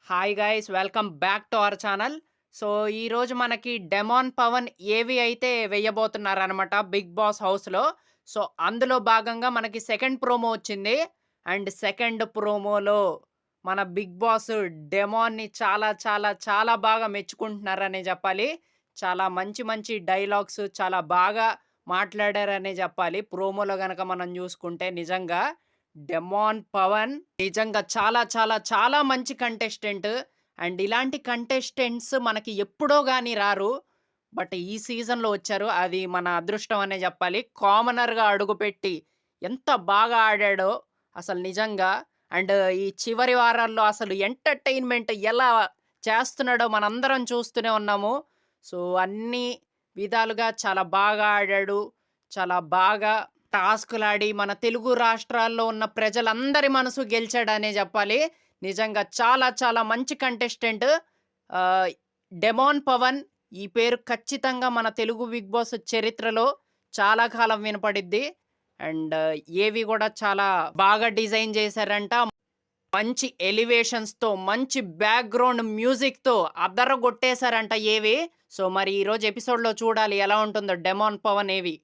Hi guys welcome back to our channel. So ఈరోజు మనకి demon Pawan ఏవి అయితే వేయబోతున్నారనమాట బిగ్ బాస్ హౌస్లో. సో అందులో భాగంగా మనకి సెకండ్ ప్రోమో వచ్చింది. అండ్ సెకండ్ ప్రోమోలో మన బిగ్ బాస్ డెమాన్ని చాలా చాలా చాలా బాగా మెచ్చుకుంటున్నారనే చెప్పాలి. చాలా మంచి మంచి డైలాగ్స్ చాలా బాగా మాట్లాడారనే చెప్పాలి. ప్రోమోలో గనక మనం చూసుకుంటే నిజంగా డెమాన్ పవన్ నిజంగా చాలా చాలా చాలా మంచి కంటెస్టెంట్. అండ్ ఇలాంటి కంటెస్టెంట్స్ మనకి ఎప్పుడో గాని రారు. బట్ ఈ సీజన్‌లో వచ్చారు. అది మన అదృష్టం అనే జెప్పాలి. కామనర్‌గా అడుగుపెట్టి ఎంత బాగా ఆడాడో అసలు నిజంగా. అండ్ ఈ చివరి వారాల్లో అసలు ఎంటర్‌టైన్‌మెంట్ ఎలా చేస్తున్నాడో మనందరం చూస్తూనే ఉన్నాము. సో, అన్ని విధాలుగా చాలా బాగా ఆడాడు. చాలా బాగా టాస్కులాడి మన తెలుగు రాష్ట్రాల్లో ఉన్న ప్రజలందరి మనసు గెలిచాడనే జెప్పాలి. నిజంగా చాలా చాలా మంచి కంటెస్టెంట్. ఆహ్, డెమాన్ పవన్ ఈ పేరు ఖచ్చితంగా మన తెలుగు బిగ్ బాస్ చరిత్రలో చాలా కాలం వినపడిద్ది. అండ్ ఏవి గూడా చాలా బాగా డిజైన్ జేశారంట. మంచి ఎలివేషన్స్‌తో, మంచి బ్యాక్‌గ్రౌండ్ మ్యూజిక్‌తో అదరగొట్టేసారంట ఏవి. సో, మరి ఈరోజు ఎపిసోడ్‌లో చూడాలి ఎలా ఉంటుందో 'డెమాన్ పవన్' ఏవి.